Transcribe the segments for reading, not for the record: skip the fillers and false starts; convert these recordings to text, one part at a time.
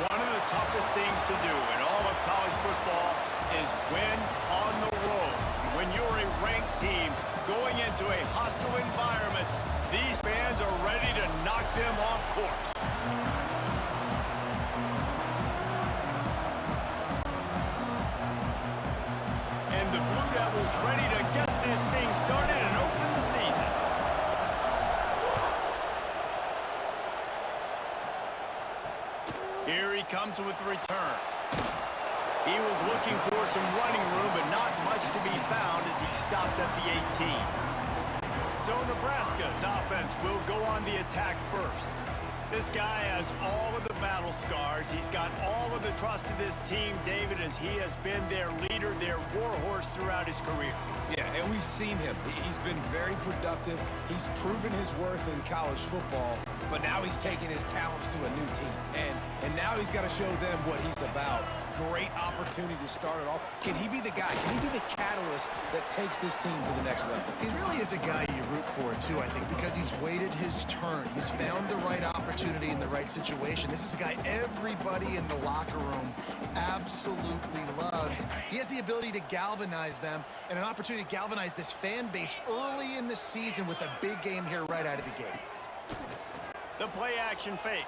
One of the toughest things to do in all of college football is win on the road. When you're a ranked team going into a hostile environment, these fans are ready to knock them off course. And the Blue Devils ready to get this thing started and open the season. Here he comes with the return. He was looking for some running room, but not much to be found as he stopped at the 18. So Nebraska's offense will go on the attack first. This guy has all of the battle scars. He's got all of the trust of this team, David, as he has been their leader, their warhorse throughout his career. Yeah, and we've seen him. He's been very productive. He's proven his worth in college football, but now he's taking his talents to a new team. And now he's got to show them what he's about. Great opportunity to start it off. Can he be the guy? Can he be the catalyst that takes this team to the next level? He really is a guy you root for, too, I think, because he's waited his turn. He's found the right opportunity in the right situation. This is a guy everybody in the locker room absolutely loves. He has the ability to galvanize them and an opportunity to galvanize this fan base early in the season with a big game here right out of the gate. The play action fake.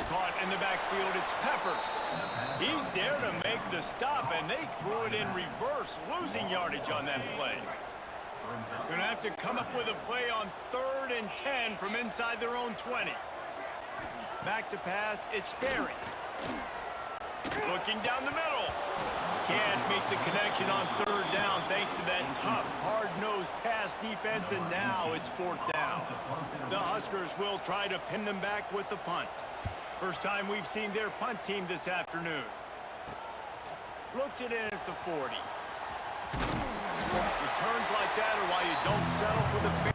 Caught in the backfield, it's Peppers. He's there to make the stop, and they threw it in reverse, losing yardage on that play. Gonna have to come up with a play on 3rd and 10 from inside their own 20. Back to pass, it's Berry. Looking down the middle. Can't make the connection on 3rd down thanks to that tough, hard-nosed pass defense, and now it's 4th down. The Huskers will try to pin them back with the punt. First time we've seen their punt team this afternoon. Looks it in at the 40. Returns like that are why you don't settle for the...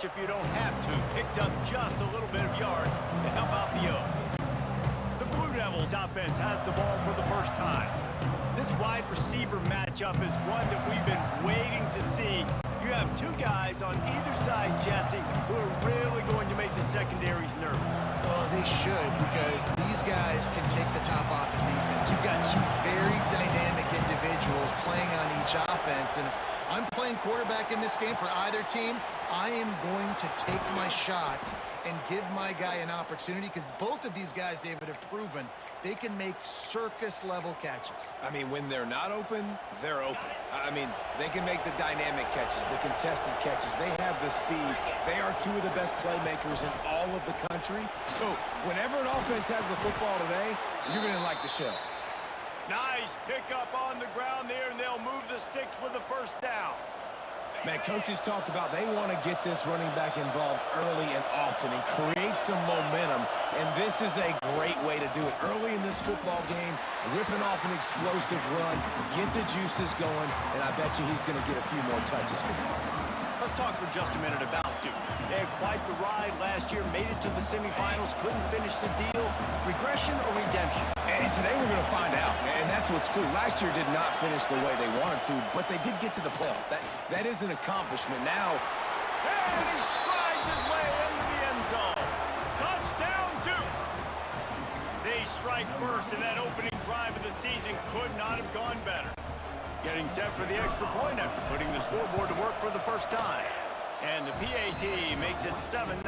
If you don't have to, picks up just a little bit of yards to help out the O. The Blue Devils offense has the ball for the first time. This wide receiver matchup is one that we've been waiting to see. You have two guys on either side, Jesse, who are really going to make the secondaries nervous. Well, they should, because these guys can take the top off in defense. You've got two very dynamic individuals playing on each offense, and if I'm playing quarterback in this game for either team, I am going to take my shots and give my guy an opportunity, because both of these guys, David, have proven they can make circus-level catches. I mean, when they're not open, they're open. I mean, they can make the dynamic catches, the contested catches. They have the speed. They are two of the best playmakers in all of the country. So whenever an offense has the football today, you're going to like the show. Nice pickup on the ground there, and they'll move the sticks with the first down. Man, coaches talked about they want to get this running back involved early and often and create some momentum, and this is a great way to do it. Early in this football game, ripping off an explosive run, get the juices going, and I bet you he's going to get a few more touches today. Let's talk for just a minute about Duke. They had quite the ride last year, made it to the semifinals, couldn't finish the deal. Regression or redemption? And today we're going to find out, and that's what's cool. Last year did not finish the way they wanted to, but they did get to the playoff. That is an accomplishment. Now, and he strides his way into the end zone. Touchdown, Duke! They strike first, and that opening drive of the season could not have gone better. Getting set for the extra point after putting the scoreboard to work for the first time. And the PAT makes it 7-0.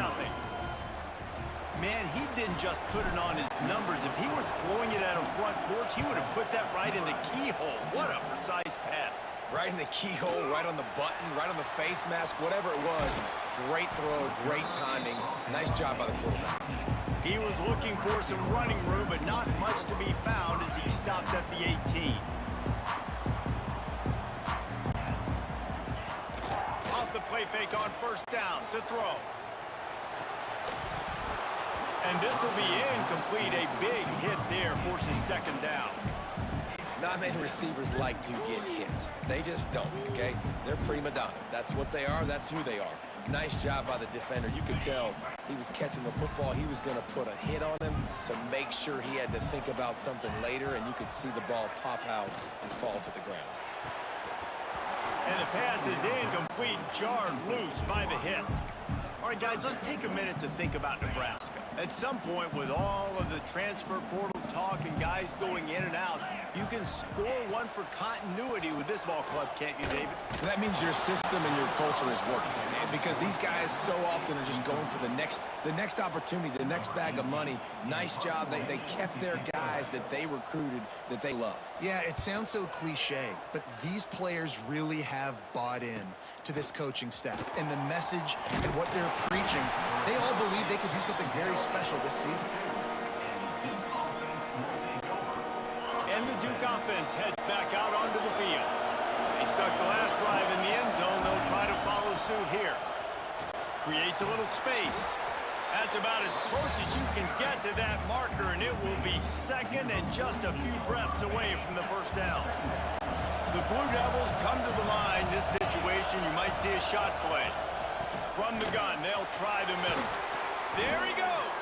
Man, he didn't just put it on his numbers. If he were throwing it at a front porch, he would have put that right in the keyhole. What a precise pass. right in the keyhole, right on the button, right on the face mask, whatever it was. Great throw, great timing. Nice job by the quarterback. He was looking for some running room, but not much to be found as he stopped at the 18. Off the play fake on first down to throw. And this will be incomplete. A big hit there forces second down. Not many receivers like to get hit. They just don't, okay? They're prima donnas. That's what they are. That's who they are. Nice job by the defender. You could tell he was catching the football. He was going to put a hit on him to make sure he had to think about something later, and you could see the ball pop out and fall to the ground. And the pass is incomplete, jarred loose by the hit. All right, guys, let's take a minute to think about Nebraska. At some point, with all of the transfer portal talk and guys going in and out, you can score one for continuity with this ball club, can't you, David? That means your system and your culture is working, man, because these guys so often are just going for the next opportunity, the next bag of money. Nice job. They kept their guys that they recruited, that they love. Yeah, it sounds so cliche, but these players really have bought in to this coaching staff and the message and what they're preaching. They all believe they could do something very special this season. And the Duke offense heads back out onto the field. They stuck the last drive in the end zone. They'll try to follow suit here. Creates a little space. That's about as close as you can get to that marker, and it will be second and just a few breaths away from the first down. The Blue Devils come to the line. This situation, you might see a shot play. From the gun, they'll try the middle. There he goes.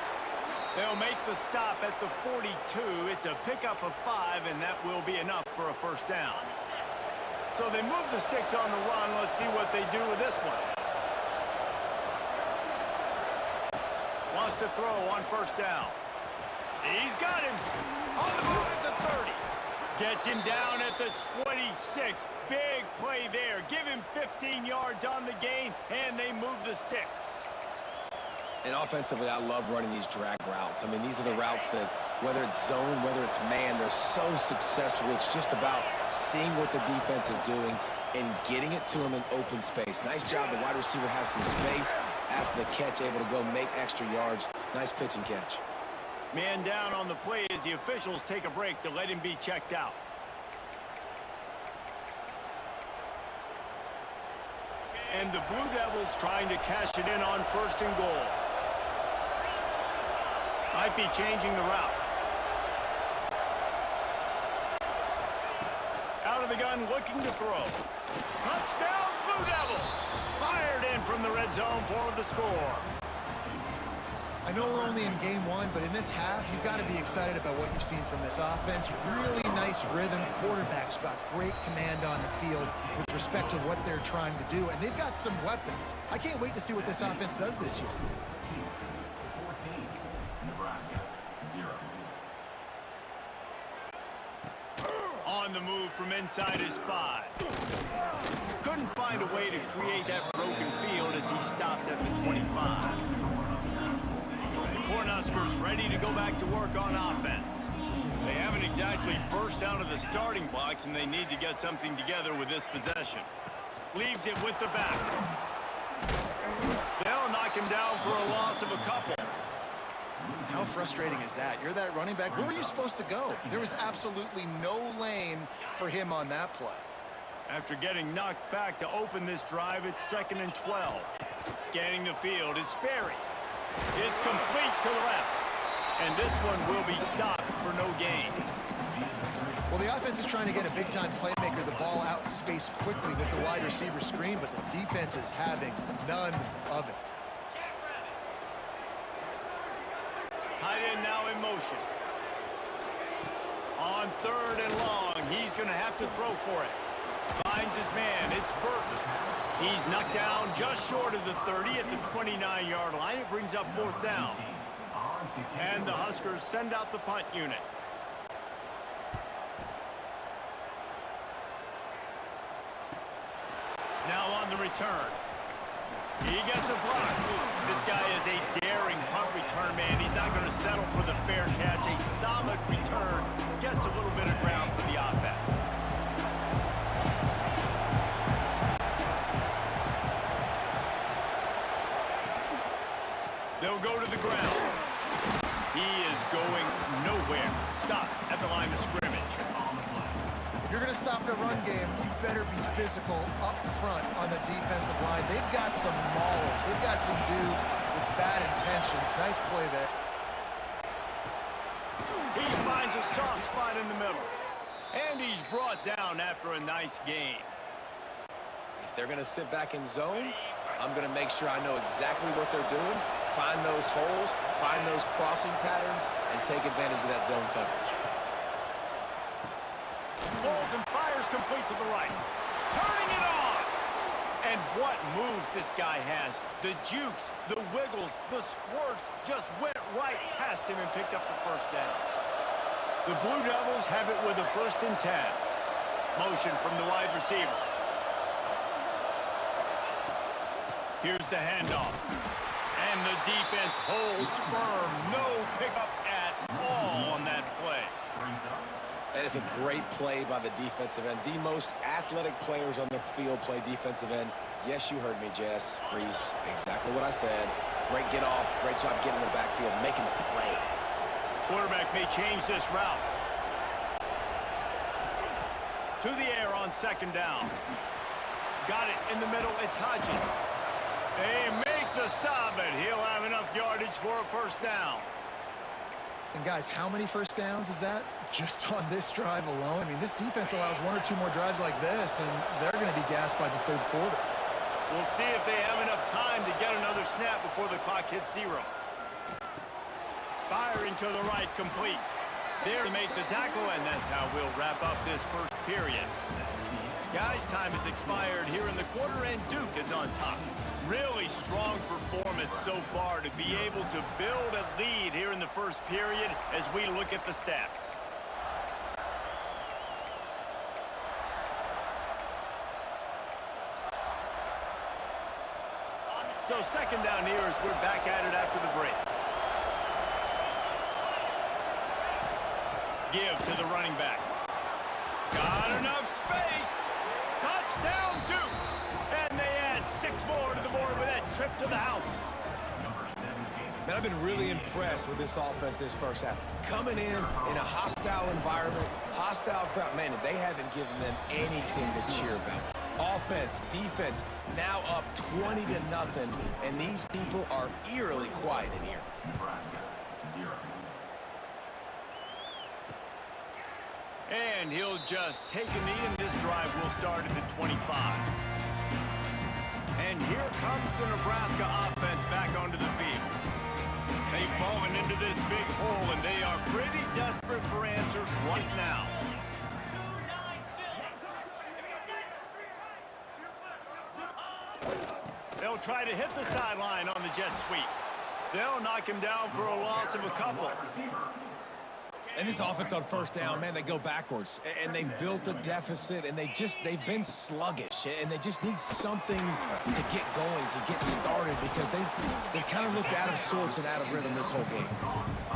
They'll make the stop at the 42. It's a pickup of 5, and that will be enough for a first down. So they move the sticks on the run. Let's see what they do with this one. Wants to throw on first down. He's got him. On the move at the 30. Gets him down at the 26. Big play there. Give him 15 yards on the gain, and they move the sticks. And offensively, I love running these drag routes. I mean, these are the routes that, whether it's zone, whether it's man, they're so successful. It's just about seeing what the defense is doing and getting it to them in open space. Nice job. The wide receiver has some space after the catch, able to go make extra yards. Nice pitch and catch. Man down on the play as the officials take a break to let him be checked out. And the Blue Devils trying to cash it in on first and goal. Might be changing the route. Out of the gun, looking to throw. Touchdown, Blue Devils! Fired in from the red zone for the score. I know we're only in game one, but in this half, you've got to be excited about what you've seen from this offense. Really nice rhythm. Quarterback's got great command on the field with respect to what they're trying to do, and they've got some weapons. I can't wait to see what this offense does this year. 14, Nebraska, 0. On the move from inside his 5. Couldn't find a way to create that broken field as he stopped at the 25. Cornhuskers ready to go back to work on offense. They haven't exactly burst out of the starting blocks, and they need to get something together with this possession. Leaves it with the back. They'll knock him down for a loss of a couple. How frustrating is that? You're that running back. Where were you supposed to go? There was absolutely no lane for him on that play. After getting knocked back to open this drive, it's 2nd and 12. Scanning the field, it's Sperry. It's complete to the left. And this one will be stopped for no gain. Well, the offense is trying to get a big-time playmaker the ball out in space quickly with the wide receiver screen, but the defense is having none of it. Tight end now in motion. On 3rd and long, he's going to have to throw for it. Finds his man. It's Burton. He's knocked down just short of the 30 at the 29-yard line. It brings up 4th down. And the Huskers send out the punt unit. Now on the return. He gets a block. This guy is a daring punt return man. He's not going to settle for the fair catch. A solid return. Gets a little bit of ground for the offense. They'll go to the ground. He is going nowhere. Stop at the line of scrimmage. If you're going to stop the run game, you better be physical up front on the defensive line. They've got some maulers. They've got some dudes with bad intentions. Nice play there. He finds a soft spot in the middle. And he's brought down after a nice gain. If they're going to sit back in zone, I'm going to make sure I know exactly what they're doing, find those holes, find those crossing patterns, and take advantage of that zone coverage. Holds and fires complete to the right. Turning it on! And what moves this guy has. The jukes, the wiggles, the squirts just went right past him and picked up the 1st down. The Blue Devils have it with a 1st and 10. Motion from the wide receiver. Here's the handoff. And the defense holds firm. No pickup at all on that play. That is a great play by the defensive end. The most athletic players on the field play defensive end. Yes, you heard me, Jess, Reese. Exactly what I said. Great get off. Great job getting in the backfield, making the play. Quarterback may change this route. To the air on 2nd down. Got it in the middle. It's Hodges. They make the stop, and he'll have enough yardage for a 1st down. And guys, how many 1st downs is that just on this drive alone? I mean, this defense allows 1 or 2 more drives like this, and they're going to be gassed by the 3rd quarter. We'll see if they have enough time to get another snap before the clock hits 0. Firing to the right, complete. There to make the tackle, and that's how we'll wrap up this 1st period. Guys, time has expired here in the quarter, and Duke is on top. Really strong performance so far to be able to build a lead here in the 1st period as we look at the stats. So 2nd down here as we're back at it after the break. Give to the running back. Got enough space. Touchdown, Duke. And they add 6 more to the board with that trip to the house. Man, I've been really impressed with this offense this 1st half. Coming in a hostile environment, hostile crowd. Man, they haven't given them anything to cheer about. Offense, defense, now up 20-0, and these people are eerily quiet in here. Nebraska, 0. And he'll just take a knee, and this drive will start at the 25. And here comes the Nebraska offense back onto the field. They've fallen into this big hole, and they are pretty desperate for answers right now. They'll try to hit the sideline on the jet sweep. They'll knock him down for a loss of a couple. And this offense on 1st down, man, they go backwards. And they built a deficit, and they've been sluggish. And they just need something to get going, to get started, because they kind of looked out of sorts and out of rhythm this whole game.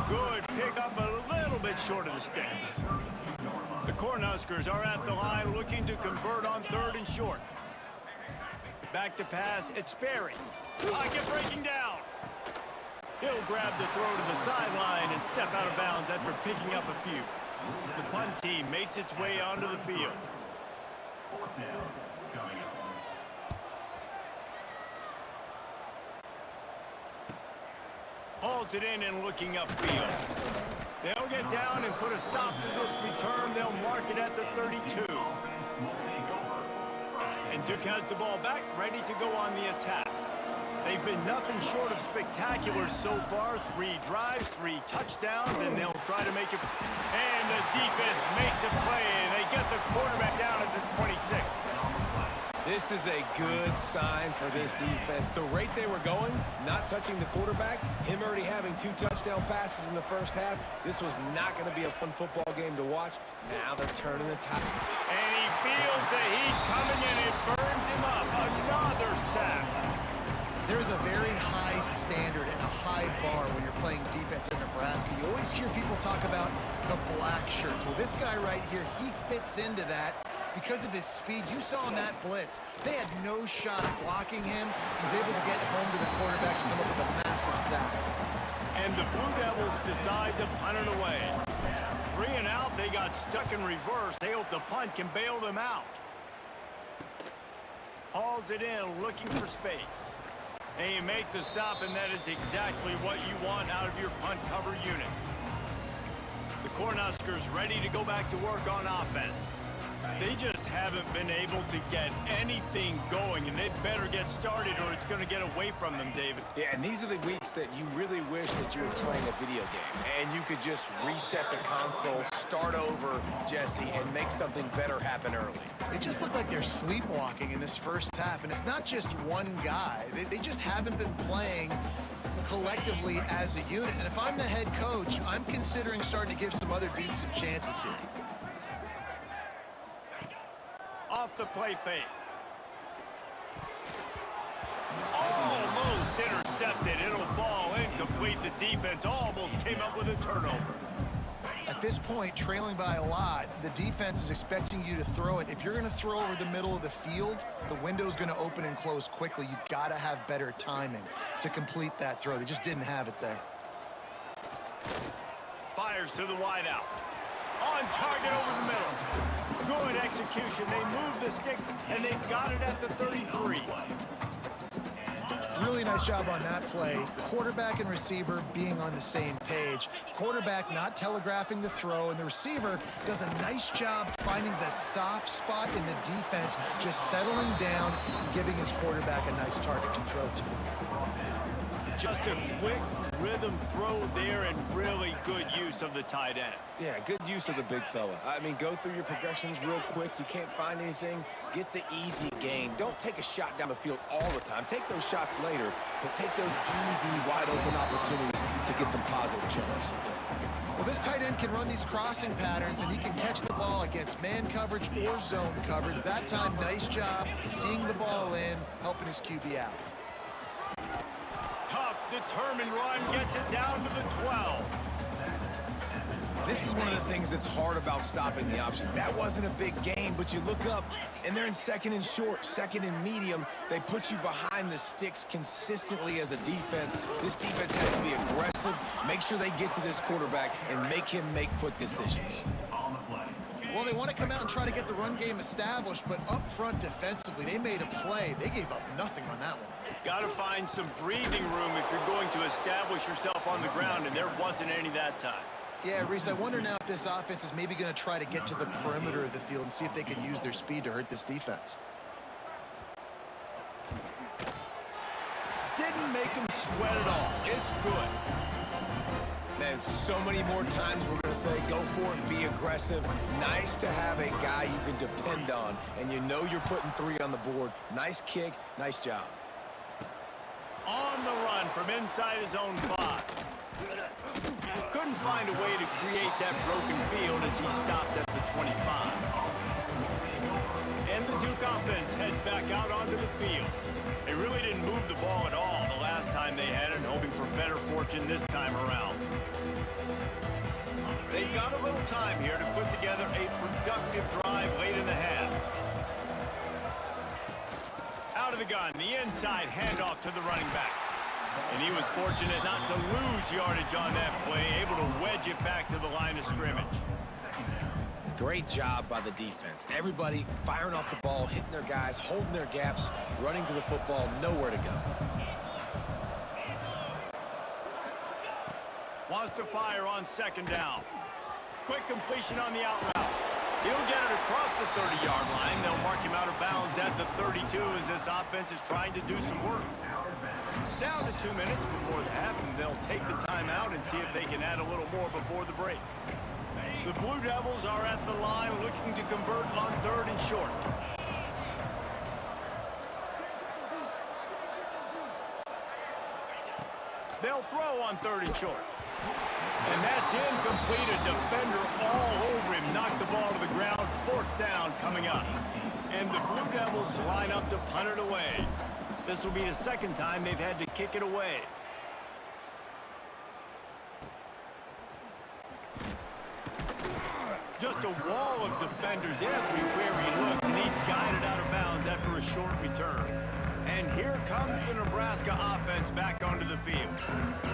Good pick up a little bit short of the sticks. The Cornhuskers are at the line looking to convert on 3rd and short. Back to pass, it's Sperry. Pocket breaking down. He'll grab the throw to the sideline and step out of bounds after picking up a few. The punt team makes its way onto the field. Fourth down coming up. Hauls it in and looking upfield. They'll get down and put a stop to this return. They'll mark it at the 32. And Duke has the ball back, ready to go on the attack. They've been nothing short of spectacular so far. 3 drives, 3 touchdowns, and they'll try to make it. And the defense makes a play, and they get the quarterback down at the 26. This is a good sign for this defense. The rate they were going, not touching the quarterback, him already having 2 touchdown passes in the first half, this was not going to be a fun football game to watch. Now they're turning the tide. And he feels the heat coming, and it burns him up. Another sack. There's a very high standard and a high bar when you're playing defense in Nebraska. You always hear people talk about the black shirts. Well, this guy right here, he fits into that. Because of his speed, you saw in that blitz, they had no shot at blocking him. He's able to get home to the quarterback to come up with a massive sack. And the Blue Devils decide to punt it away. 3 and out, they got stuck in reverse. They hope the punt can bail them out. Hauls it in, looking for space. And you make the stop, and that is exactly what you want out of your punt cover unit. The Cornhuskers ready to go back to work on offense. They just haven't been able to get anything going, and they better get started or it's going to get away from them, David. Yeah, and these are the weeks that you really wish that you were playing a video game and you could just reset the console, start over, Jesse, and make something better happen early. It just looked like they're sleepwalking in this first half, and it's not just one guy. They just haven't been playing collectively as a unit. And if I'm the head coach, I'm considering starting to give some other dudes some chances here. Off the play fake. Almost intercepted. It'll fall incomplete. The defense almost came up with a turnover. At this point, trailing by a lot, the defense is expecting you to throw it. If you're going to throw over the middle of the field, the window's going to open and close quickly. You've got to have better timing to complete that throw. They just didn't have it there. Fires to the wideout. On target over the middle. Good execution. They move the sticks, and they've got it at the 33. Really nice job on that play. Quarterback and receiver being on the same page. Quarterback not telegraphing the throw, and the receiver does a nice job finding the soft spot in the defense, just settling down and giving his quarterback a nice target to throw to. Just a quick rhythm throw there and really good use of the tight end. Yeah, good use of the big fella. I mean, go through your progressions real quick. You can't find anything. Get the easy gain. Don't take a shot down the field all the time. Take those shots later, but take those easy, wide-open opportunities to get some positive chunks. Well, this tight end can run these crossing patterns, and he can catch the ball against man coverage or zone coverage. That time, nice job seeing the ball in, helping his QB out. Tough, determined run, gets it down to the 12. This is one of the things that's hard about stopping the option. That wasn't a big gain, but you look up, and they're in second and short, second and medium. They put you behind the sticks consistently as a defense. This defense has to be aggressive, make sure they get to this quarterback, and make him make quick decisions. Well, they want to come out and try to get the run game established, but up front defensively, they made a play. They gave up nothing on that one. Got to find some breathing room if you're going to establish yourself on the ground, and there wasn't any that time. Yeah, Reese, I wonder now if this offense is maybe going to try to get to the perimeter of the field and see if they can use their speed to hurt this defense. Didn't make him sweat at all. It's good. Man, so many more times we're going to say, go for it, be aggressive. Nice to have a guy you can depend on, and you know you're putting 3 on the board. Nice kick, nice job. On the run from inside his own 5. Couldn't find a way to create that broken field as he stopped at the 25. And the Duke offense heads back out onto the field. They really didn't move the ball at all the last time they had it, hoping for better fortune this time around. They've got a little time here to put together a productive drive late in the half. Out of the gun, the inside handoff to the running back. And he was fortunate not to lose yardage on that play, able to wedge it back to the line of scrimmage. Great job by the defense. Everybody firing off the ball, hitting their guys, holding their gaps, running to the football, nowhere to go. Wants to fire on second down. Quick completion on the out route. He'll get it across the 30-yard line. They'll mark him out of bounds at the 32 as this offense is trying to do some work. Down to 2 minutes before the half, and they'll take the timeout and see if they can add a little more before the break. The Blue Devils are at the line looking to convert on 3rd and short. They'll throw on 3rd and short. And that's incomplete. A defender all over him. Knocked the ball to the ground. 4th down coming up. And the Blue Devils line up to punt it away. This will be the 2nd time they've had to kick it away. Just a wall of defenders everywhere he looks, and he's guided out of bounds after a short return. And here comes the Nebraska offense back onto the field.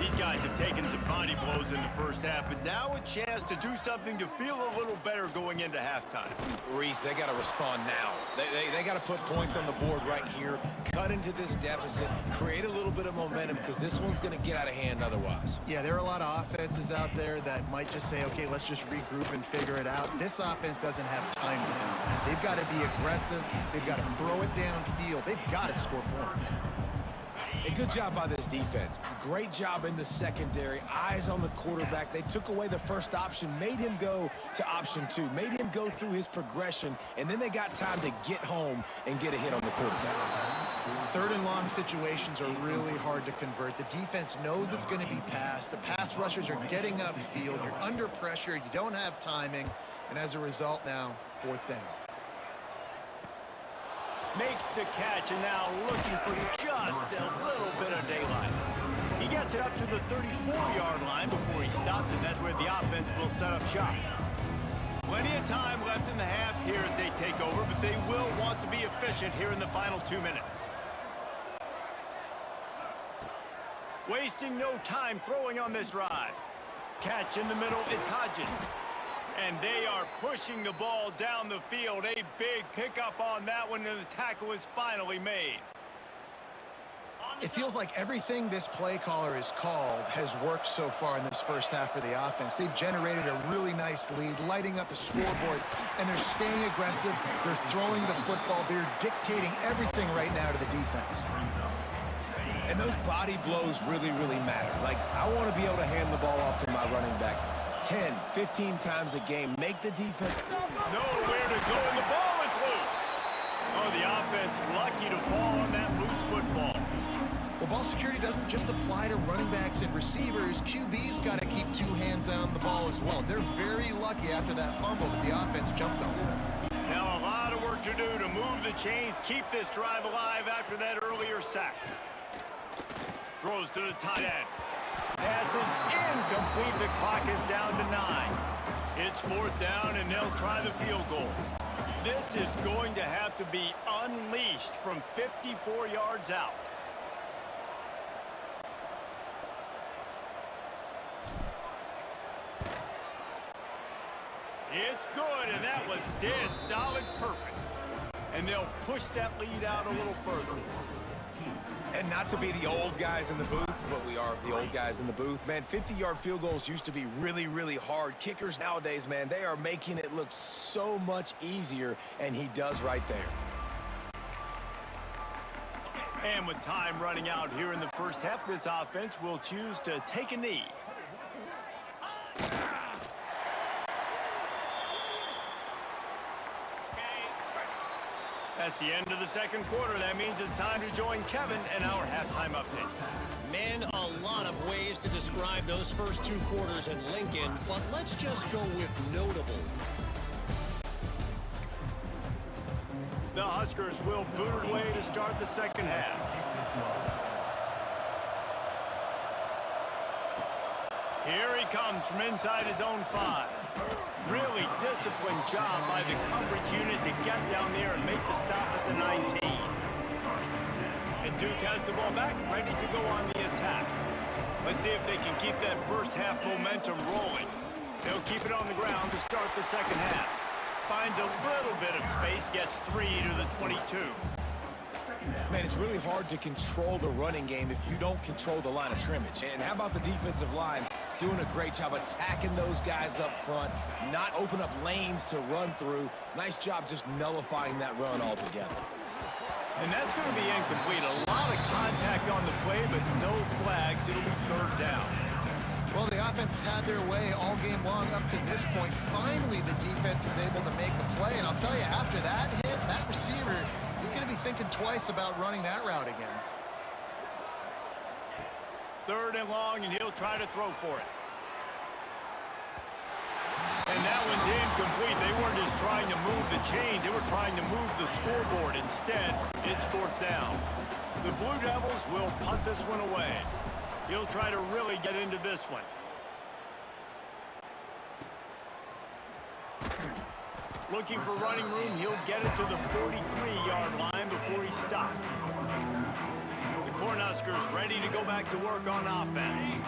These guys have taken some body blows in the first half, but now a chance to do something to feel a little better going into halftime. Reese, they got to respond now. They got to put points on the board right here, cut into this deficit, create a little bit of momentum, because this one's going to get out of hand otherwise. Yeah, there are a lot of offenses out there that might just say, okay, let's just regroup and figure it out. This offense doesn't have time to do that. They've got to be aggressive. They've got to throw it downfield. They've got to score points. A good job by this defense. Great job in the secondary. Eyes on the quarterback. They took away the first option, made him go to option 2, made him go through his progression, and then they got time to get home and get a hit on the quarterback. 3rd and long situations are really hard to convert. The defense knows it's going to be passed. The pass rushers are getting upfield. You're under pressure. You don't have timing. And as a result now, 4th down. Makes the catch, and now looking for just a little bit of daylight. He gets it up to the 34-yard line before he stopped, and that's where the offense will set up shop. Plenty of time left in the half here as they take over, but they will want to be efficient here in the final 2 minutes. Wasting no time throwing on this drive. Catch in the middle, it's Hodges. And they are pushing the ball down the field. A big pickup on that one, and the tackle is finally made. It feels like everything this play caller has called has worked so far in this first half for the offense. They've generated a really nice lead, lighting up the scoreboard, and they're staying aggressive. They're throwing the football. They're dictating everything right now to the defense. And those body blows really, really matter. Like, I want to be able to hand the ball off to my running back 10, 15 times a game. Make the defense nowhere to go, and the ball is loose. Oh, the offense lucky to fall on that loose football. Well, ball security doesn't just apply to running backs and receivers. QB's got to keep 2 hands on the ball as well. They're very lucky after that fumble that the offense jumped on. Now a lot of work to do to move the chains, keep this drive alive after that earlier sack. Throws to the tight end. Pass is incomplete. The clock is down to 9. It's 4th down, and they'll try the field goal. This is going to have to be unleashed from 54 yards out. It's good, and that was dead solid perfect. And they'll push that lead out a little further. And not to be the old guys in the booth, but we are the old guys in the booth. Man, 50-yard field goals used to be really, really hard. Kickers nowadays, man, they are making it look so much easier, and he does right there. And with time running out here in the first half, this offense will choose to take a knee. That's the end of the second quarter. That means it's time to join Kevin in our halftime update. Man, a lot of ways to describe those first 2 quarters in Lincoln, but let's just go with notable. The Huskers will boot it away to start the second half. Here he comes from inside his own 5. Really disciplined job by the coverage unit to get down there and make the stop at the 19. And Duke has the ball back, ready to go on the attack. Let's see if they can keep that first half momentum rolling. They'll keep it on the ground to start the second half. Finds a little bit of space, gets 3 to the 22. Man, it's really hard to control the running game if you don't control the line of scrimmage. And how about the defensive line doing a great job attacking those guys up front, not open up lanes to run through. Nice job just nullifying that run altogether. And that's going to be incomplete. A lot of contact on the play, but no flags. It'll be third down. Well, the offense has had their way all game long up to this point. Finally, the defense is able to make a play. And I'll tell you, after that hit, that receiver is going to be thinking twice about running that route again. Third and long, and he'll try to throw for it. And that one's incomplete. They weren't just trying to move the chains. They were trying to move the scoreboard. Instead, it's fourth down. The Blue Devils will punt this one away. He'll try to really get into this one. Looking for running room. He'll get it to the 43-yard line before he stops. The Cornhuskers ready to go back to work on offense.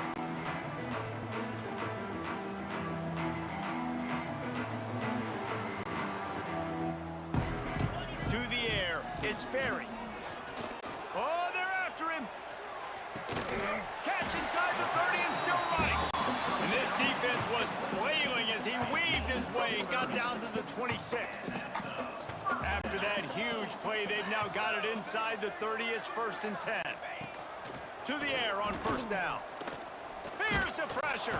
To the air. It's Berry. Oh, they're after him. Catch inside the 30 and still running. And this defense was flailing as he weaved his way and got down to the 26. After that huge play, they've now got it inside the 30. It's first and 10. To the air on first down. Here's the pressure.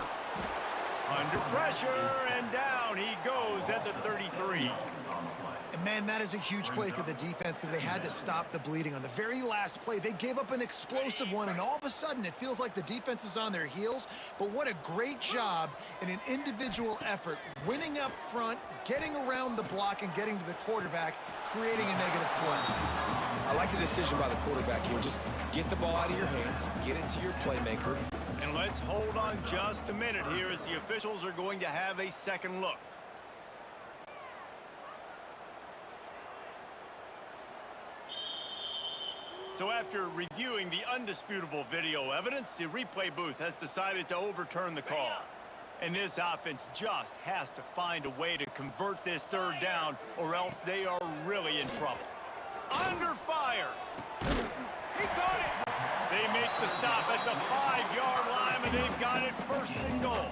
Under pressure, and down he goes at the 33. And man, that is a huge play for the defense because they had to stop the bleeding. On the very last play, they gave up an explosive one, and all of a sudden, it feels like the defense is on their heels. But what a great job in an individual effort, winning up front, getting around the block, and getting to the quarterback, creating a negative play. I like the decision by the quarterback here. Just get the ball out of your hands, get it to your playmaker. And let's hold on just a minute here as the officials are going to have a second look. So after reviewing the undisputable video evidence, the replay booth has decided to overturn the call. And this offense just has to find a way to convert this third down, or else they are really in trouble. Under fire. He caught it. They make the stop at the 5-yard line, and they've got it first and goal.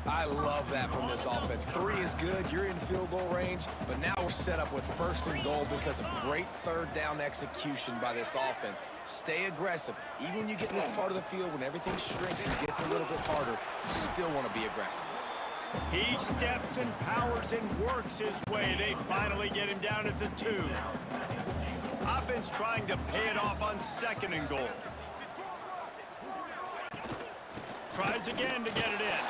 I love that from this offense. 3 is good. You're in field goal range, but now we're set up with first and goal because of great third down execution by this offense. Stay aggressive. Even when you get in this part of the field, when everything shrinks and gets a little bit harder, you still want to be aggressive. He steps and powers and works his way. They finally get him down at the 2. Offense trying to pay it off on second and goal. Tries again to get it in.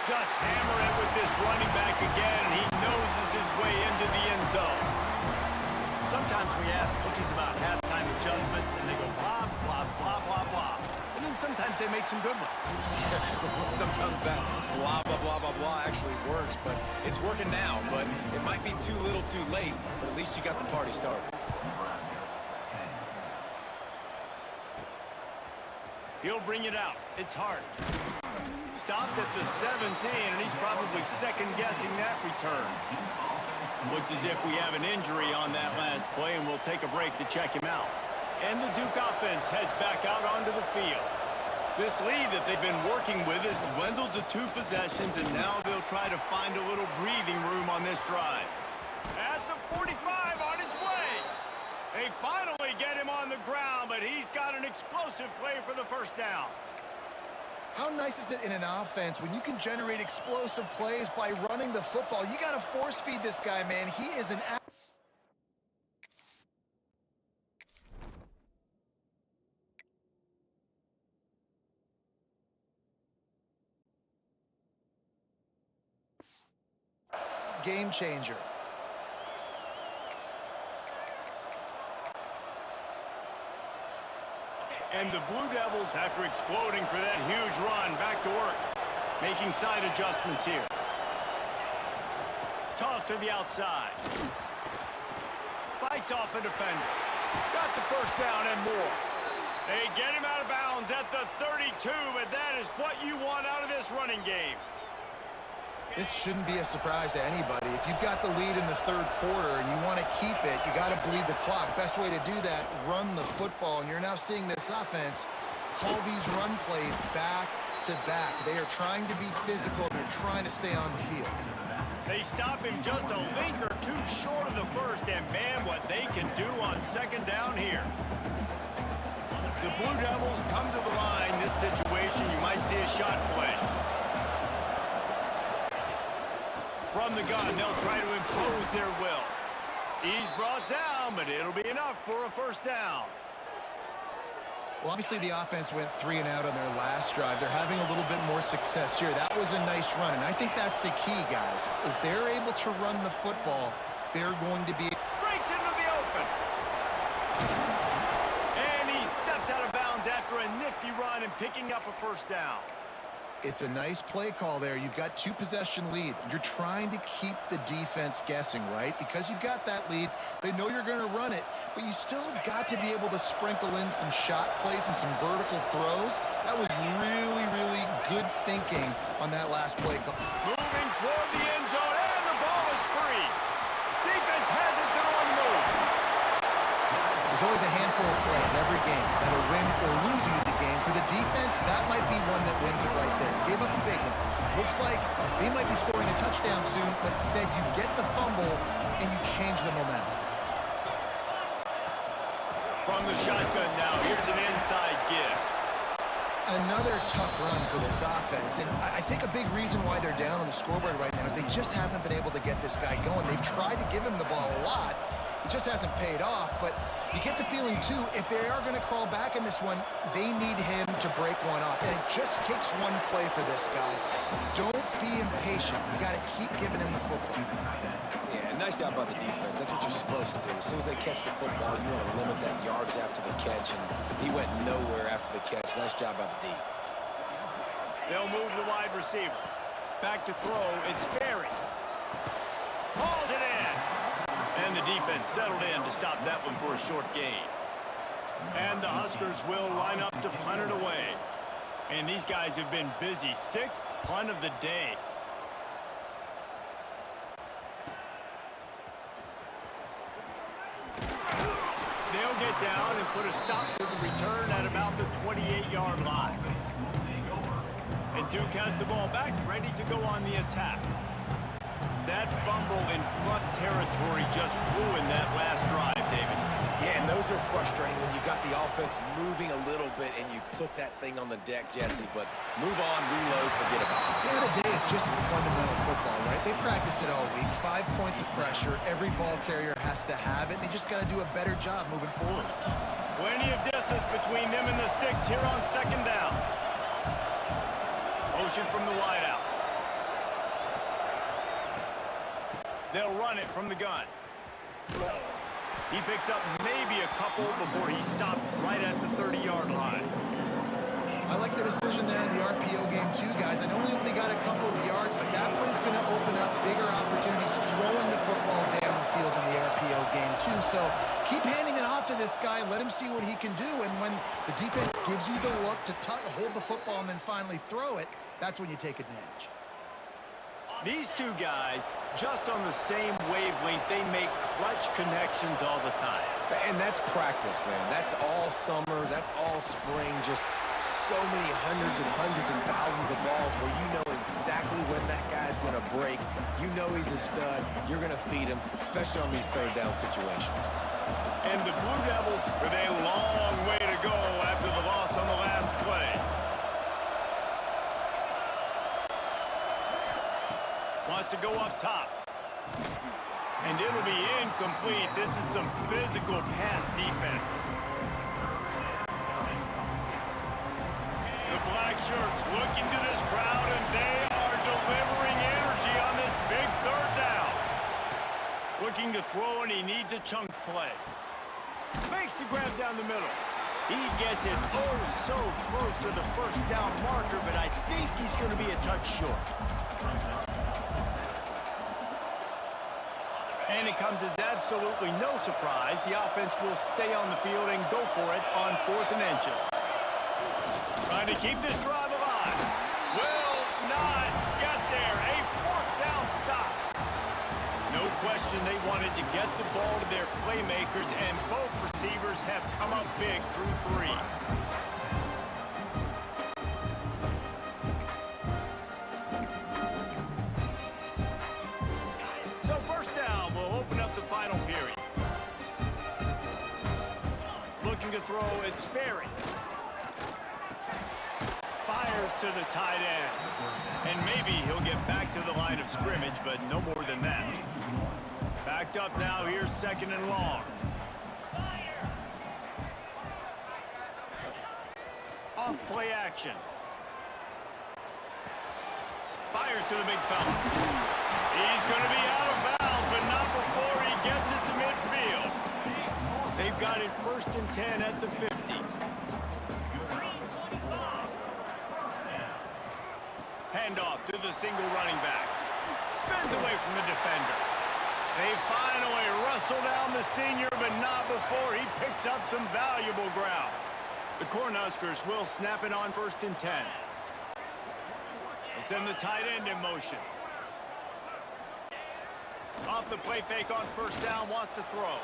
Just hammer it with this running back again, and he noses his way into the end zone. Sometimes we ask coaches about halftime adjustments, and they go blah, blah, blah, blah, blah. And then sometimes they make some good ones. Sometimes that blah, blah, blah, blah, blah actually works, but it's working now. But it might be too little too late, but at least you got the party started. He'll bring it out. It's hard. Stopped at the 17, and he's probably second-guessing that return. Looks as if we have an injury on that last play, and we'll take a break to check him out. And the Duke offense heads back out onto the field. This lead that they've been working with has dwindled to 2 possessions, and now they'll try to find a little breathing room on this drive. At the 45, on his way. They finally get him on the ground, but he's got an explosive play for the first down. How nice is it in an offense when you can generate explosive plays by running the football? You got to force feed this guy, man. He is an game changer. And the Blue Devils, after exploding for that huge run, back to work. Making side adjustments here. Toss to the outside. Fights off a defender. Got the first down and more. They get him out of bounds at the 32, but that is what you want out of this running game. This shouldn't be a surprise to anybody. If you've got the lead in the third quarter and you want to keep it, you got to bleed the clock. Best way to do that, run the football. And you're now seeing this offense call these run plays back to back. They are trying to be physical. They're trying to stay on the field. They stop him just a link or two short of the first, and man, what they can do on second down here. The Blue Devils come to the line. This situation, you might see a shot play. From the gun, they'll try to impose their will. He's brought down, but it'll be enough for a first down. Well, obviously the offense went 3 and out on their last drive. They're having a little bit more success here. That was a nice run, and I think that's the key, guys. If they're able to run the football, they're going to be... Breaks into the open. And he steps out of bounds after a nifty run and picking up a first down. It's a nice play call there. You've got 2-possession lead. You're trying to keep the defense guessing, right? Because you've got that lead, they know you're going to run it, but you still have got to be able to sprinkle in some shot plays and some vertical throws. That was really, really good thinking on that last play call. Moving toward the end zone, and the ball is free. Defense has it, they're on the move. There's always a handful of plays every game that'll win or lose you the game. For the defense, that might be one that wins it right there. Gave up a big one. Looks like they might be scoring a touchdown soon, but instead you get the fumble and you change the momentum. From the shotgun now, here's an inside give. Another tough run for this offense, and I think a big reason why they're down on the scoreboard right now is they just haven't been able to get this guy going. They've tried to give him the ball a lot. It just hasn't paid off, but you get the feeling, too, if they are going to crawl back in this one, they need him to break one off. And it just takes one play for this guy. Don't be impatient. You got to keep giving him the football. Yeah, nice job by the defense. That's what you're supposed to do. As soon as they catch the football, you want to limit that yards after the catch, and he went nowhere after the catch. Nice job by the D. They'll move the wide receiver. Back to throw, it's Berry. Hauls it in. And the defense settled in to stop that one for a short gain. And the Huskers will line up to punt it away. And these guys have been busy. 6th punt of the day. They'll get down and put a stop to the return at about the 28-yard line. And Duke has the ball back, ready to go on the attack. That fumble in plus territory just ruined that last drive, David. Yeah, and those are frustrating when you got the offense moving a little bit and you put that thing on the deck, Jesse. But move on, reload, forget about it. At the end of the day, it's just fundamental football, right? They practice it all week. 5 points of pressure. Every ball carrier has to have it. They just got to do a better job moving forward. Plenty of distance between them and the sticks here on second down. Motion from the wideout. They'll run it from the gun. He picks up maybe a couple before he stopped right at the 30-yard line. I like the decision there in the RPO game too, guys. I know he only got a couple of yards, but that play's going to open up bigger opportunities throwing the football down the field in the RPO game too. So keep handing it off to this guy. Let him see what he can do. And when the defense gives you the look to hold the football and then finally throw it, that's when you take advantage. These two guys, just on the same wavelength, they make clutch connections all the time. And that's practice, man. That's all summer. That's all spring. Just so many hundreds and thousands of balls where you know exactly when that guy's going to break. You know he's a stud. You're going to feed him, especially on these third down situations. And the Blue Devils with a long way to go after the loss on the last play. Wants to go up top. And it'll be incomplete. This is some physical pass defense. The black shirts look into this crowd, and they are delivering energy on this big third down. Looking to throw, and he needs a chunk play. Makes the grab down the middle. He gets it oh so close to the first down marker, but I think he's going to be a touch short. And it comes as absolutely no surprise. The offense will stay on the field and go for it on 4th and inches. Trying to keep this drive alive. Will not get there. A 4th down stop. No question they wanted to get the ball to their playmakers, and both receivers have come up big through 3. So first down will open up the final period. Looking to throw, it's Sperry. Fires to the tight end. And maybe he'll get back to the line of scrimmage, but no more than that. Backed up now, here's 2nd and long. Off play action. Fires to the big fella. He's going to be out of bounds, but not before he gets it to midfield. They've got it 1st and 10 at the 50. Handoff to the single running back. Spins away from the defender. They finally wrestle down the senior, but not before he picks up some valuable ground. The Cornhuskers will snap it on 1st and 10. They send the tight end in motion. Off the play fake on 1st down, wants to throw.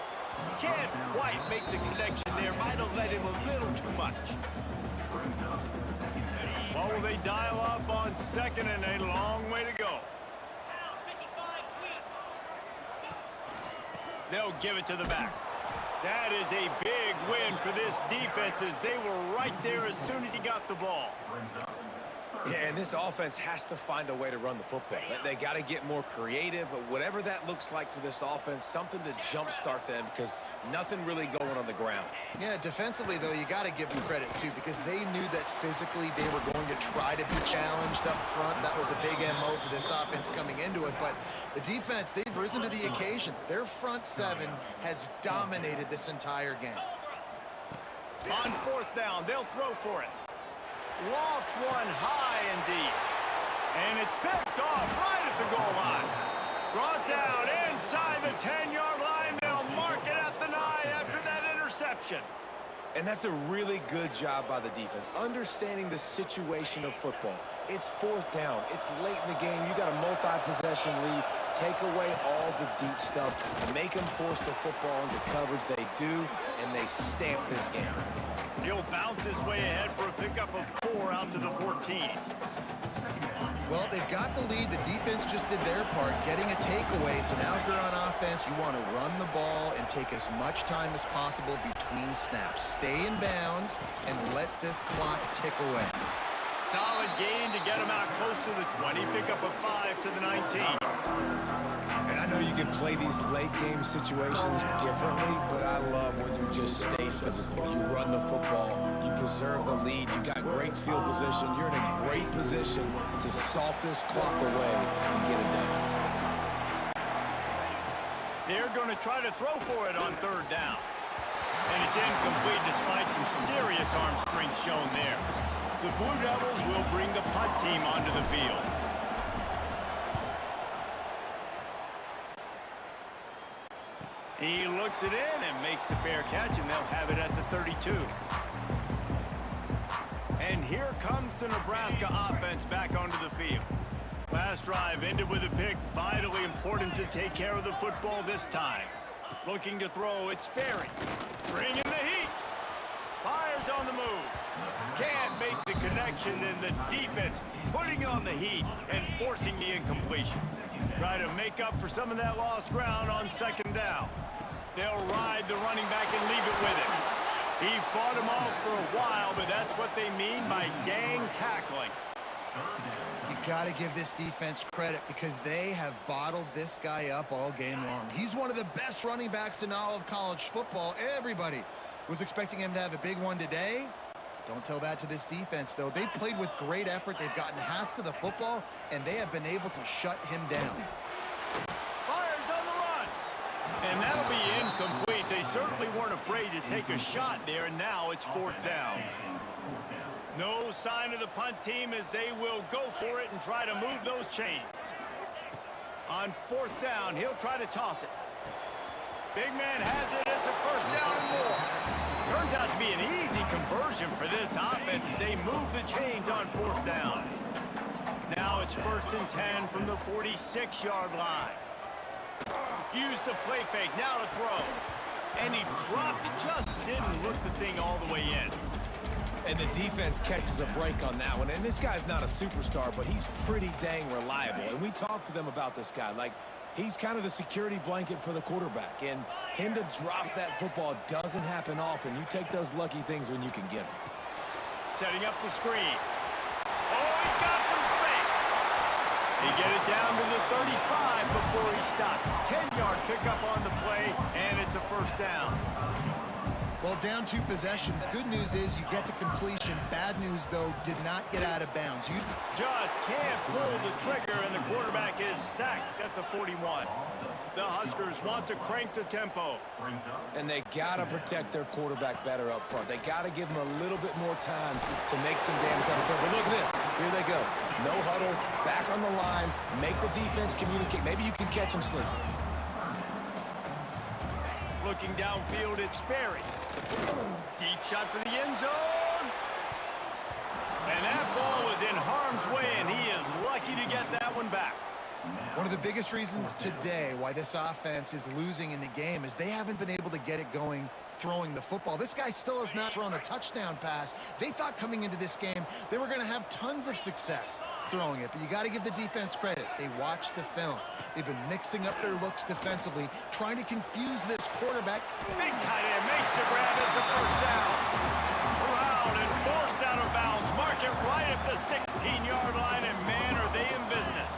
Can't quite make the connection there. Might have led him a little too much. What will they dial up on 2nd and a long way to go? They'll give it to the back. That is a big win for this defense, as they were right there as soon as he got the ball. Yeah, and this offense has to find a way to run the football. They got to get more creative, but whatever that looks like for this offense, something to jumpstart them, because nothing really going on the ground. Yeah, defensively, though, you got to give them credit, too, because they knew that physically they were going to try to be challenged up front. That was a big MO for this offense coming into it, but the defense, they've risen to the occasion. Their front 7 has dominated this entire game. On 4th down, they'll throw for it. Loft one high and deep. And it's picked off right at the goal line. Brought down inside the 10-yard line. They'll mark it at the 9 after that interception. And that's a really good job by the defense, understanding the situation of football. It's 4th down. It's late in the game. You got a multi-possession lead. Take away all the deep stuff and make them force the football into coverage. They do, and they stamp this game. He'll bounce his way ahead for a pickup of 4 out to the 14. Well, they've got the lead. The defense just did their part, getting a takeaway. So now if you're on offense, you want to run the ball and take as much time as possible between snaps. Stay in bounds and let this clock tick away. Solid gain to get him out close to the 20. Pickup of 5 to the 19. And I know you can play these late game situations differently, but I love when you just stay physical. You run the football, you preserve the lead, you got great field position, you're in a great position to salt this clock away and get it done. They're going to try to throw for it on 3rd down. And it's incomplete despite some serious arm strength shown there. The Blue Devils will bring the punt team onto the field. He looks it in and makes the fair catch, and they'll have it at the 32. And here comes the Nebraska offense back onto the field. Last drive ended with a pick. Vitally important to take care of the football this time. Looking to throw, it's Sperry. Bringing the heat. Fires on the move. Can't make the connection, and the defense putting on the heat and forcing the incompletion. Try to make up for some of that lost ground on 2nd down. They'll ride the running back and leave it with him. He fought him off for a while, but that's what they mean by gang tackling. You got to give this defense credit because they have bottled this guy up all game long. He's one of the best running backs in all of college football. Everybody was expecting him to have a big one today. Don't tell that to this defense, though. They've played with great effort. They've gotten hats to the football, and they have been able to shut him down. Fires on the run. And that'll be incomplete. They certainly weren't afraid to take a shot there, and now it's 4th down. No sign of the punt team as they will go for it and try to move those chains. On 4th down, he'll try to toss it. Big man has it. It's a first down and more. Turns out to be an easy conversion for this offense as they move the chains on fourth down. Now it's 1st and 10 from the 46-yard line. Use the play fake, now to throw. And he dropped it, just didn't look the thing all the way in. And the defense catches a break on that one. And this guy's not a superstar, but he's pretty dang reliable. And we talked to them about this guy. Like, he's kind of the security blanket for the quarterback. And him to drop that football doesn't happen often. You take those lucky things when you can get them. Setting up the screen. Oh, he's got some space. He get it down to the 35 before he stopped. 10-yard pickup on the play, and it's a first down. Well, down 2 possessions. Good news is you get the completion. Bad news, though, did not get out of bounds. You just can't pull the trigger, and the quarterback is sacked at the 41. The Huskers want to crank the tempo. And they got to protect their quarterback better up front. They got to give him a little bit more time to make some damage down the field. But look at this. Here they go. No huddle, back on the line, make the defense communicate. Maybe you can catch them sleeping. Looking downfield, it's Sperry. Deep shot for the end zone. And that ball was in harm's way, and he is lucky to get that one back. One of the biggest reasons today why this offense is losing in the game is they haven't been able to get it going throwing the football. This guy still has not thrown a touchdown pass. They thought coming into this game they were going to have tons of success throwing it, but you got to give the defense credit. They watched the film. They've been mixing up their looks defensively, trying to confuse this quarterback. Big tight end makes the grab. It's a first down. Around and forced out of bounds. Mark it right at the 16-yard line, and man, are they in business.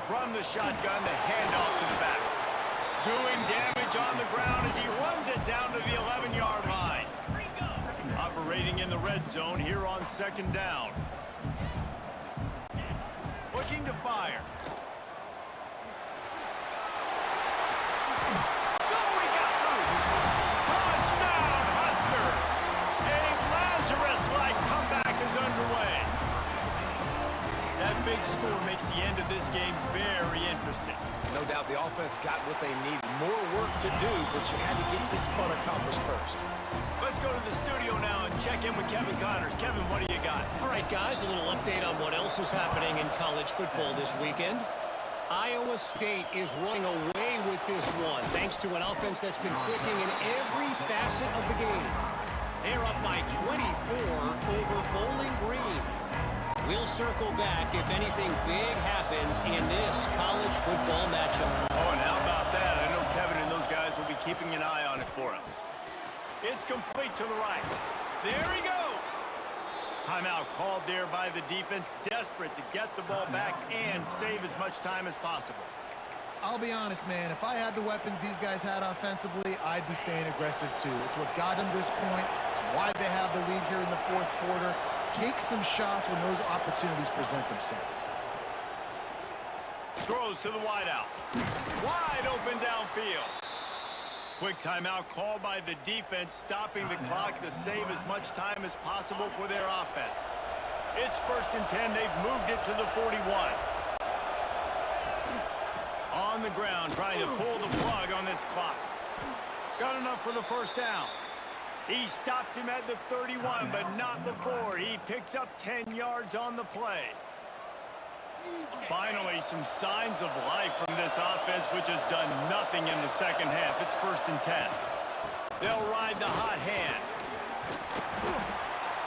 From the shotgun, the handoff to the back. Doing damage on the ground as he runs it down to the 11-yard line. Operating in the red zone here on 2nd down. Looking to fire. Oh, he got loose. Touchdown, Husker. A Lazarus-like comeback is underway. That big score makes the end of this game very interesting. No doubt the offense got what they needed. More work to do, but you had to get this punt accomplished first. Let's go to the studio now and check in with Kevin Connors. Kevin, what do you got? All right, guys, a little update on what else is happening in college football this weekend. Iowa State is running away with this one, thanks to an offense that's been clicking in every facet of the game. They're up by 24 over Bowling Green. We'll circle back if anything big happens in this college football matchup. Oh, and how about that? I know Kevin and those guys will be keeping an eye on it for us. It's complete to the right. There he goes. Timeout called there by the defense, desperate to get the ball back and save as much time as possible. I'll be honest, man, if I had the weapons these guys had offensively, I'd be staying aggressive too. It's what got them to this point. It's why they have the lead here in the 4th quarter. Take some shots when those opportunities present themselves. Throws to the wideout. Wide open downfield. Quick timeout called by the defense, stopping the clock to save as much time as possible for their offense. It's 1st and 10. They've moved it to the 41. On the ground, trying to pull the plug on this clock. Got enough for the first down. He stops him at the 31, but not before. He picks up 10 yards on the play. Finally, some signs of life from this offense, which has done nothing in the second half. It's 1st and 10. They'll ride the hot hand.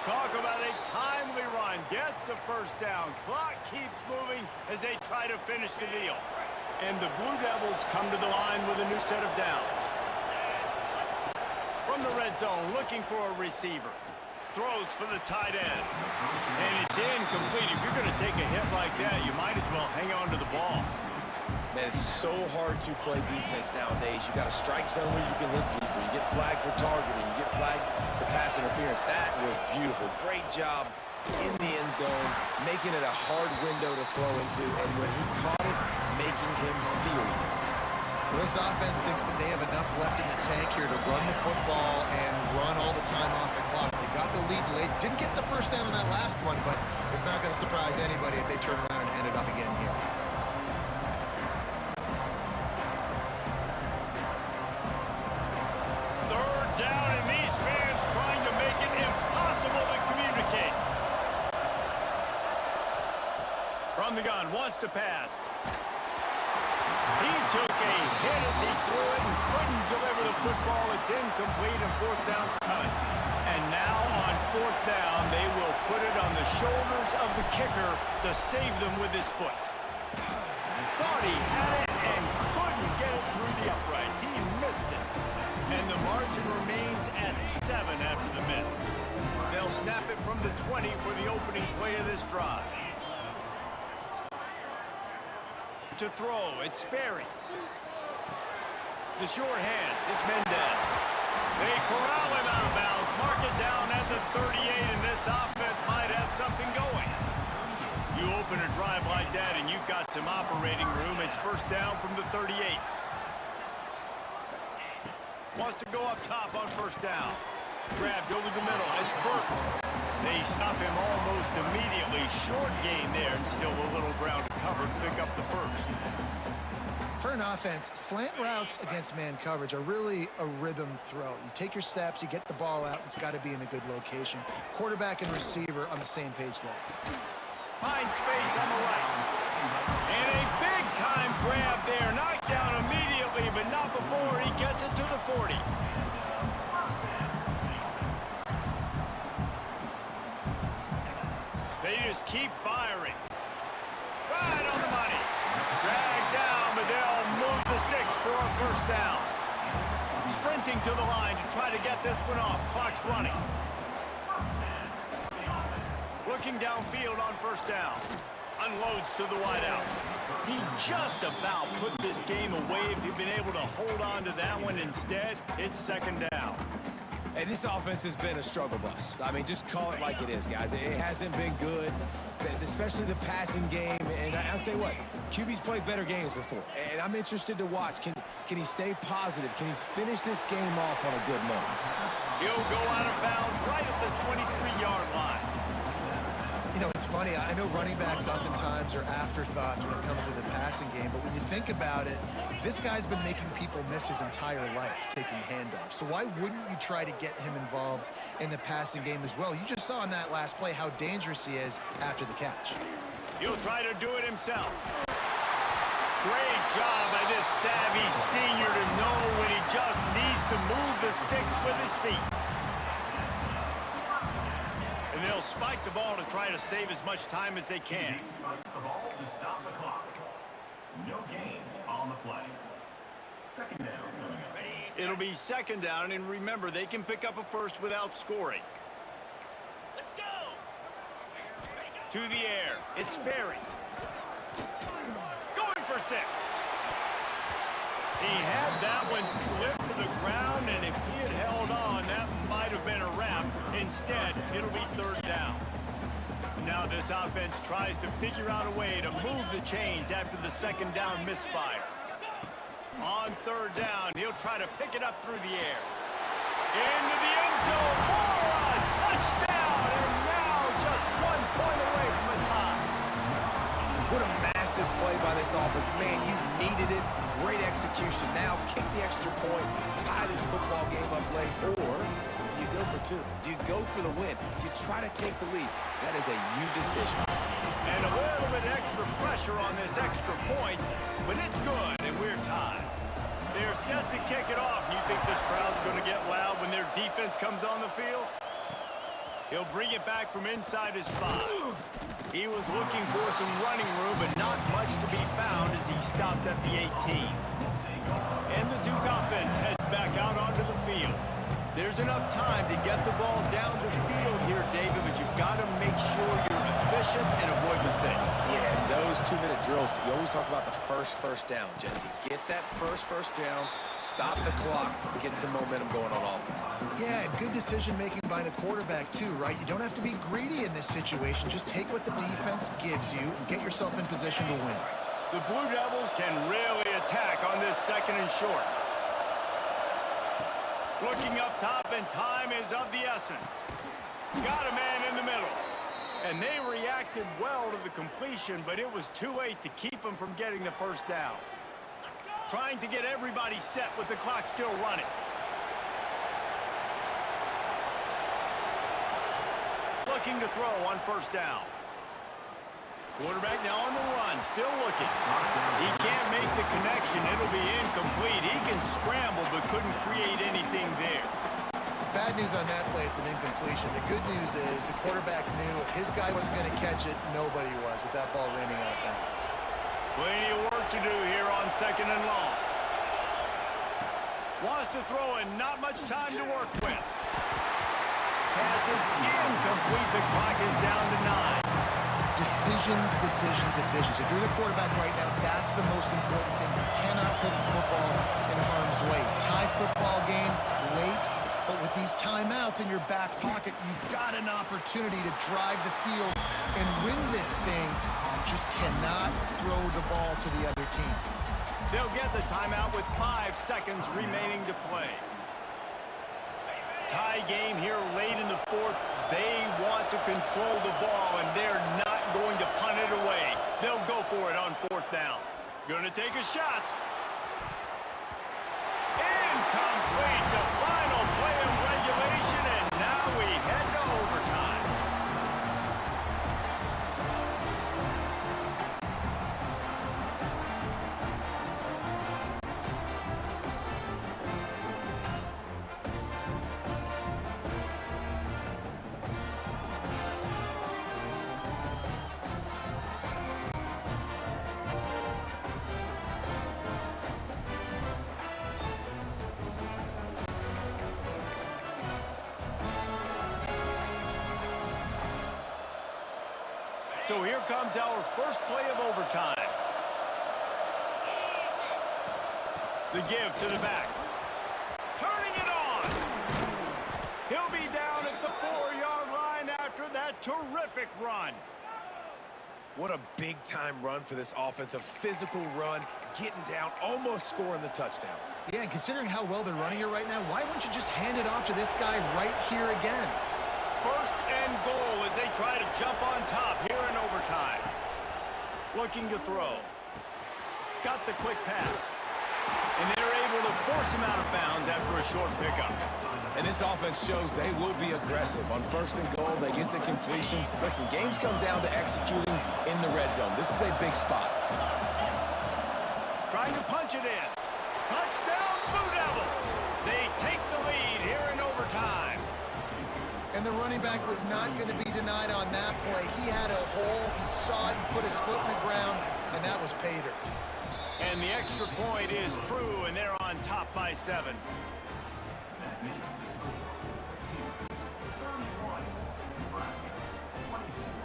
Talk about a timely run. Gets the first down. Clock keeps moving as they try to finish the deal. And the Blue Devils come to the line with a new set of downs. From the red zone, looking for a receiver. Throws for the tight end. And it's incomplete. If you're going to take a hit like that, you might as well hang on to the ball. Man, it's so hard to play defense nowadays. You got a strike zone where you can hit people. You get flagged for targeting. You get flagged for pass interference. That was beautiful. Great job in the end zone, making it a hard window to throw into. And when he caught it, making him feel it. Well, this offense thinks that they have enough left in the tank here to run the football and run all the time off the clock. They got the lead late. Didn't get the first down on that last one, but it's not going to surprise anybody if they turn around and hand it off again here. the gun, wants to pass. He took a hit as he threw it and couldn't deliver the football. It's incomplete and fourth down's cut. And now on fourth down, they will put it on the shoulders of the kicker to save them with his foot. Thought he had it and couldn't get it through the uprights. He missed it. And the margin remains at 7 after the miss. They'll snap it from the 20 for the opening play of this drive. To throw, it's Sperry. The short hands, it's Mendez. They corral him out of bounds, mark it down at the 38, and this offense might have something going. You open a drive like that, and you've got some operating room. It's first down from the 38. Wants to go up top on first down. Grabbed over the middle, it's Burke. They stop him almost immediately. Short gain there, and still a little ground to cover to pick up the first. For an offense, slant routes against man coverage are really a rhythm throw. You take your steps, you get the ball out, it's got to be in a good location. Quarterback and receiver on the same page there. Finds space on the right. And a big-time grab there. Knocked down immediately, but not before he gets it to the 40. They just keep firing. Right on the money. Dragged down, but they'll move the sticks for a first down. Sprinting to the line to try to get this one off. Clock's running. Looking downfield on first down. Unloads to the wideout. He just about put this game away if he'd been able to hold on to that one. Instead, it's second down. Hey, this offense has been a struggle bus. I mean, just call it like it is, guys. It hasn't been good, especially the passing game. And I'll tell you what, QB's played better games before. And I'm interested to watch. Can he stay positive? Can he finish this game off on a good note? He'll go out of bounds right at the 23-yard line. You know, it's funny. I know running backs oftentimes are afterthoughts when it comes to the passing game, but when you think about it, this guy's been making people miss his entire life taking handoffs. So why wouldn't you try to get him involved in the passing game as well? You just saw in that last play how dangerous he is after the catch. He'll try to do it himself. Great job by this savvy senior to know when he just needs to move the sticks with his feet. And they'll spike the ball to try to save as much time as they can. Spikes the ball to stop the clock. No gain on the play. Second down coming up. It'll be second down, and remember, they can pick up a first without scoring. Let's go! To the air, it's Sperry. Going for 6. He had that one slip to the ground, and if he had held on, that might have been a wrap. Instead, it'll be third down. Now this offense tries to figure out a way to move the chains after the second down misfire. On third down, he'll try to pick it up through the air. Into the end zone for a touchdown, and now just 1 point away from a tie. What a massive play by this offense. Man, you needed it. Great execution. Now kick the extra point, tie this football game up late, or do you go for 2? Do you go for the win? Do you try to take the lead? That is a you decision. And a little bit extra pressure on this extra point, but it's good, and we're tied. They're set to kick it off. You think this crowd's going to get loud when their defense comes on the field? He'll bring it back from inside his 5. He was looking for some running room, but not much to be found as he stopped at the 18. And the Duke offense heads back out onto the field. There's enough time to get the ball down the field here, David, but you've got to make sure you're efficient and avoid mistakes. Yeah, and those 2-minute drills, you always talk about the first down, Jesse. Get that first down, stop the clock, get some momentum going on offense. Yeah, and good decision-making by the quarterback, too, right? You don't have to be greedy in this situation. Just take what the defense gives you and get yourself in position to win. The Blue Devils can really attack on this second and short. Looking up top, and time is of the essence. Got a man in the middle. And they reacted well to the completion, but it was too late to keep them from getting the first down. Trying to get everybody set with the clock still running. Looking to throw on first down. Quarterback now on the run, still looking. He can't make the connection. It'll be incomplete. He can scramble, but couldn't create anything there. Bad news on that play, it's an incompletion. The good news is the quarterback knew if his guy wasn't going to catch it, nobody was with that ball raining out of bounds. Plenty of work to do here on 2nd and long. Wants to throw and not much time to work with. Pass is incomplete. The clock is down to 9. Decisions. If you're the quarterback right now, that's the most important thing. You cannot put the football in harm's way. Tie football game late, but with these timeouts in your back pocket, you've got an opportunity to drive the field and win this thing. You just cannot throw the ball to the other team. They'll get the timeout with 5 seconds remaining to play. Tie game here late in the 4th. They want to control the ball, and they're not going to punt it away. They'll go for it on 4th down. Gonna take a shot. Incomplete. The final play of regulation, and now we head to overtime. So here comes our first play of overtime. The give to the back. Turning it on. He'll be down at the 4-yard line after that terrific run. What a big-time run for this offense. A physical run, getting down, almost scoring the touchdown. Yeah, and considering how well they're running it right now, why wouldn't you just hand it off to this guy right here again? 1st and goal as they try to jump on top here in overtime. Looking to throw. Got the quick pass. And they're able to force him out of bounds after a short pickup. And this offense shows they will be aggressive. On 1st and goal, they get the completion. Listen, games come down to executing in the red zone. This is a big spot. Trying to punch it in. Touchdown, Blue Devils. They take the lead here in overtime. And the running back was not going to be denied on that play. He had a hole. He saw it. He put his foot in the ground, and that was pay dirt. And the extra point is true, and they're on top by 7.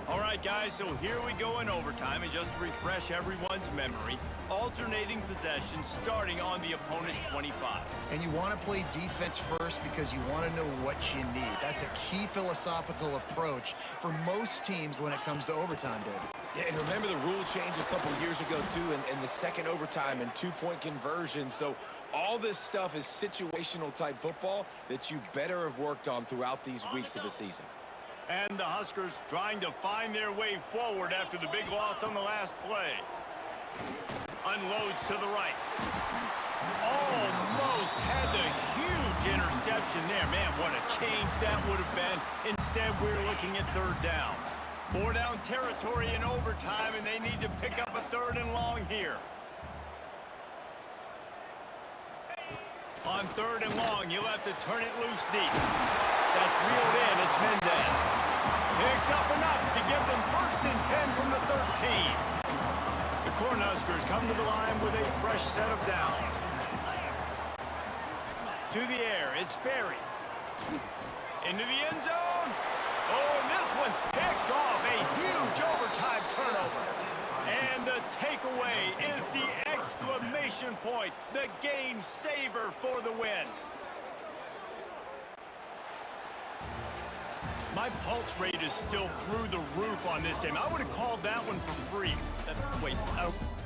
All right, guys, so here we go in overtime, and just to refresh everyone's memory, alternating possession starting on the opponent's 25. And you want to play defense first because you want to know what you need. That's a key philosophical approach for most teams when it comes to overtime, David. Yeah, and remember the rule change a couple years ago, too, in the second overtime and 2-point conversion. So all this stuff is situational-type football that you better have worked on throughout these weeks of the season. And the Huskers trying to find their way forward after the big loss on the last play. Unloads to the right. Almost had the huge interception there. Man, what a change that would have been. Instead, we're looking at 3rd down. 4-down territory in overtime, and they need to pick up a 3rd and long here. On 3rd and long, you'll have to turn it loose deep. That's reeled in. It's Mendez. Picks up enough to give them 1st and 10 from the 13. The Cornhuskers come to the line with a fresh set of downs. To the air, it's Berry. Into the end zone. Oh, and this one's picked off. A huge overtime turnover. And the takeaway is the exclamation point. The game saver for the win. My pulse rate is still through the roof on this game. I would have called that one for free. Wait,